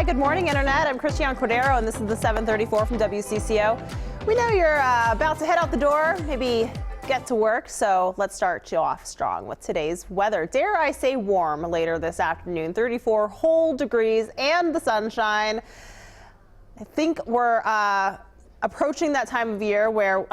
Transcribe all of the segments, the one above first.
Hi, good morning, Internet. I'm Christiane Cordero, and this is the 734 from WCCO. We know you're about to head out the door, maybe get to work, so let's start you off strong with today's weather. Dare I say warm later this afternoon, 34 whole degrees and the sunshine. I think we're approaching that time of year where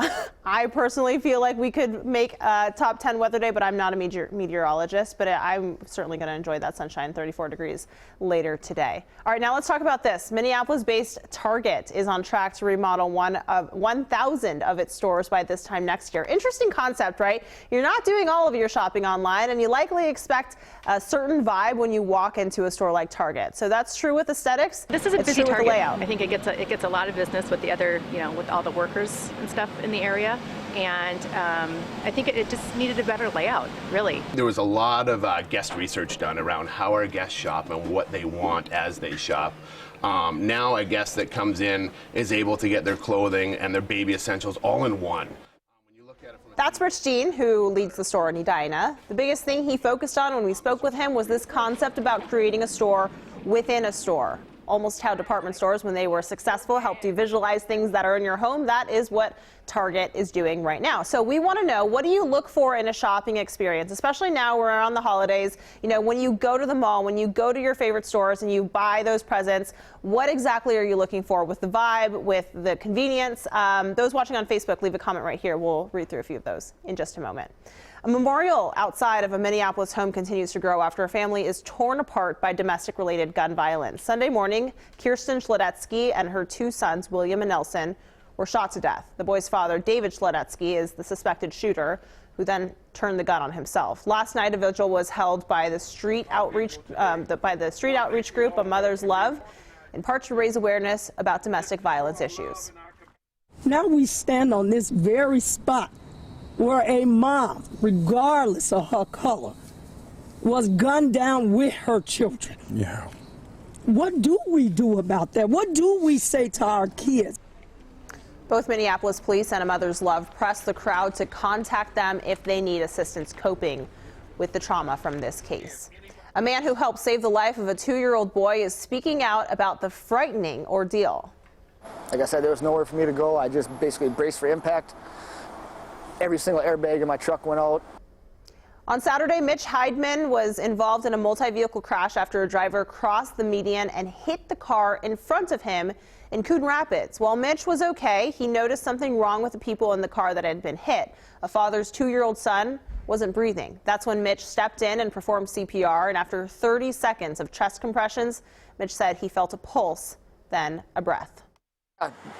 I personally feel like we could make a top 10 weather day, but I'm not a meteorologist, but I'm certainly going to enjoy that sunshine, 34 degrees later today. All right, now let's talk about this. Minneapolis-based Target is on track to remodel 1,000 of its stores by this time next year. Interesting concept, right? You're not doing all of your shopping online, and you likely expect a certain vibe when you walk into a store like Target. So that's true with aesthetics. This is a busy Target. Layout. I think it gets a lot of business with the other, with all the workers and stuff in the area. And I think it just needed a better layout, really. There was a lot of guest research done around how our guests shop and what they want as they shop. Now a guest that comes in is able to get their clothing and their baby essentials all in one. That's Rich Dean, who leads the store in Edina. The biggest thing he focused on when we spoke with him was this concept about creating a store within a store. Almost how department stores, when they were successful, helped you visualize things that are in your home. That is what Target is doing right now. So we want to know, what do you look for in a shopping experience, especially now we're around the holidays? When you go to the mall, when you go to your favorite stores and you buy those presents, what exactly are you looking for with the vibe, with the convenience? Those watching on Facebook, leave a comment right here. We'll read through a few of those in just a moment. A memorial outside of a Minneapolis home continues to grow after a family is torn apart by domestic-related gun violence. Sunday morning, Kirsten Schledetsky and her two sons, William and Nelson, were shot to death. The boy's father, David Schledetsky, is the suspected shooter, who then turned the gun on himself. Last night, a vigil was held by the street outreach group, A Mother's Love, in part to raise awareness about domestic violence issues. Now we stand on this very spot where a mom, regardless of her color, was gunned down with her children. Yeah. What do we do about that? What do we say to our kids? Both Minneapolis police and A Mother's Love pressed the crowd to contact them if they need assistance coping with the trauma from this case. A man who helped save the life of a 2-year-old boy is speaking out about the frightening ordeal. Like I said, there was nowhere for me to go. I just basically braced for impact. Every single airbag in my truck went out. On Saturday, Mitch Heidman was involved in a multi-vehicle crash after a driver crossed the median and hit the car in front of him in Coon Rapids. While Mitch was okay, he noticed something wrong with the people in the car that had been hit. A father's 2-year-old son wasn't breathing. That's when Mitch stepped in and performed CPR, and after 30 seconds of chest compressions, Mitch said he felt a pulse, then a breath.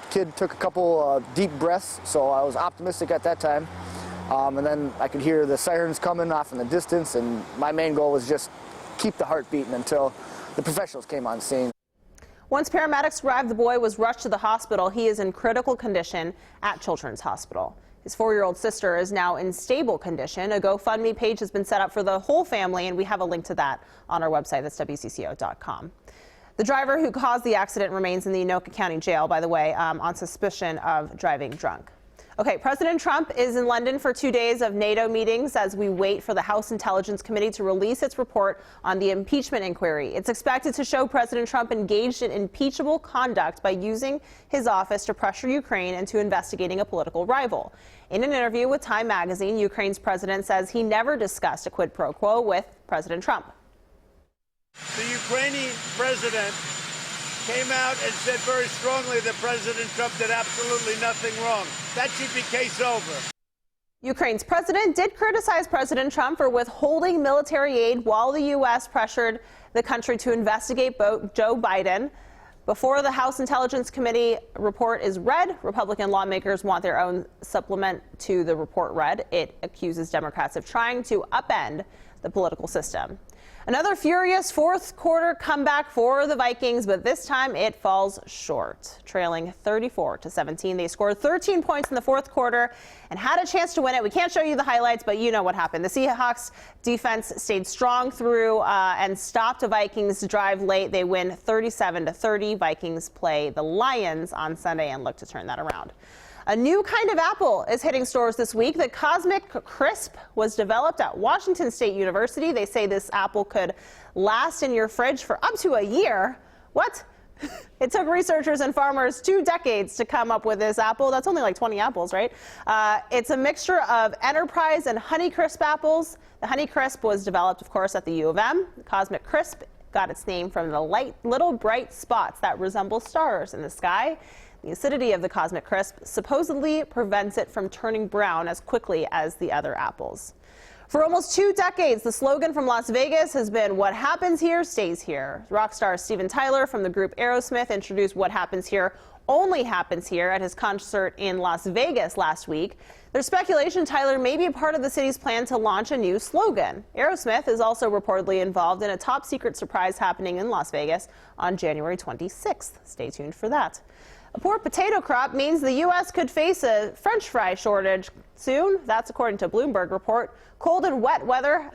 Kid took a couple deep breaths, so I was optimistic at that time. And then I could hear the sirens coming off in the distance, and my main goal was just keep the heart beating until the professionals came on scene. Once paramedics arrived, the boy was rushed to the hospital. He is in critical condition at Children's Hospital. His 4-year-old sister is now in stable condition. A GoFundMe page has been set up for the whole family, and we have a link to that on our website. That's WCCO.com. The driver who caused the accident remains in the Anoka County Jail, by the way, on suspicion of driving drunk. Okay, President Trump is in London for 2 days of NATO meetings as we wait for the House Intelligence Committee to release its report on the Impeachment Inquiry. It's expected to show President Trump engaged in impeachable conduct by using his office to pressure Ukraine into investigating a political rival. In an interview with Time magazine, Ukraine's president says he never discussed a quid pro quo with President Trump. The Ukrainian president came out and said very strongly that President Trump did absolutely nothing wrong. That should be case over. Ukraine's president did criticize President Trump for withholding military aid while the U.S. pressured the country to investigate Joe Biden. Before the House Intelligence Committee report is read, Republican lawmakers want their own supplement to the report read. It accuses Democrats of trying to upend the political system. Another furious fourth quarter comeback for the Vikings, but this time it falls short. Trailing 34-17, they scored 13 points in the fourth quarter and had a chance to win it. We can't show you the highlights, but you know what happened. The Seahawks defense stayed strong through and stopped a Vikings drive late. They win 37-30. Vikings play the Lions on Sunday and look to turn that around. A new kind of apple is hitting stores this week. The Cosmic Crisp was developed at Washington State University. They say this apple could last in your fridge for up to a year. What? It took researchers and farmers 2 decades to come up with this apple. That's only like 20 apples, right? It's a mixture of Enterprise and Honeycrisp apples. The Honeycrisp was developed, of course, at the U of M. The Cosmic Crisp got its name from the light, little bright spots that resemble stars in the sky. The acidity of the Cosmic Crisp supposedly prevents it from turning brown as quickly as the other apples. For almost 2 decades, the slogan from Las Vegas has been, "What happens here stays here." Rock star Steven Tyler from the group Aerosmith introduced "What happens here only happens here" at his concert in Las Vegas last week. There's speculation Tyler may be a part of the city's plan to launch a new slogan. Aerosmith is also reportedly involved in a top-secret surprise happening in Las Vegas on January 26th. Stay tuned for that. A poor potato crop means the U.S. could face a French fry shortage soon. That's according to a Bloomberg report. Cold and wet weather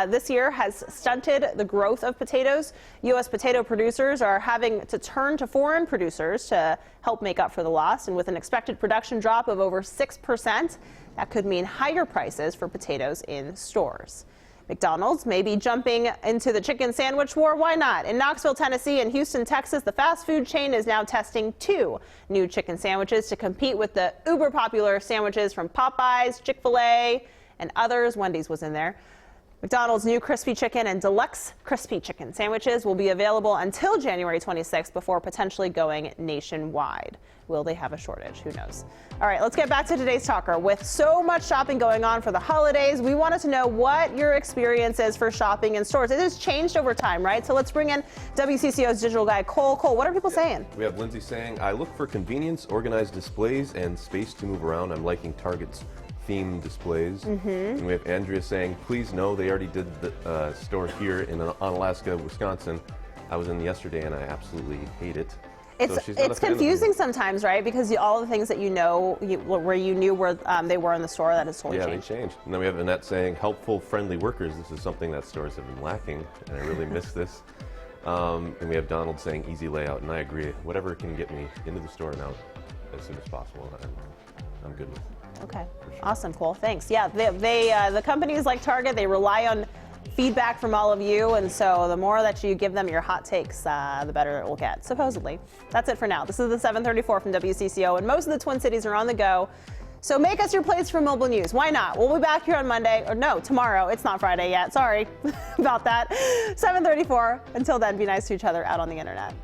this year has stunted the growth of potatoes. U.S. potato producers are having to turn to foreign producers to help make up for the loss. And with an expected production drop of over 6%, that could mean higher prices for potatoes in stores. McDonald's may be jumping into the chicken sandwich war. Why not? In Knoxville, Tennessee and Houston, Texas, the fast food chain is now testing 2 new chicken sandwiches to compete with the uber popular sandwiches from Popeyes, Chick-fil-A, and others. Wendy's was in there. McDonald's new crispy chicken and deluxe crispy chicken sandwiches will be available until January 26th before potentially going nationwide. Will they have a shortage? Who knows? All right, let's get back to today's talker. With so much shopping going on for the holidays, we wanted to know what your experience is for shopping in stores. It has changed over time, right? So let's bring in WCCO's digital guy, Cole. Cole, what are people saying? We have Lindsay saying, "I look for convenience, organized displays, and space to move around. I'm liking Target's theme displays." And we have Andrea saying, "Please no, they already did the store here in Onalaska, Wisconsin. I was in yesterday and I absolutely hate it." It's confusing sometimes, right? Because all the things that you know, where you knew where they were in the store, that has totally changed. Yeah, they changed. And then we have Annette saying, "Helpful, friendly workers. This is something that stores have been lacking, and I really miss this." And we have Donald saying, "Easy layout," and I agree. Whatever can get me into the store and out as soon as possible, I'm good with. Okay, awesome, Cole. Thanks. Yeah, the companies like Target, they rely on feedback from all of you, and so the more that you give them your hot takes, the better it will get, supposedly. That's it for now. This is the 734 from WCCO, and most of the Twin Cities are on the go. So make us your place for mobile news. Why not? We'll be back here on Monday, or no, tomorrow. It's not Friday yet. Sorry about that. 734. Until then, be nice to each other out on the internet.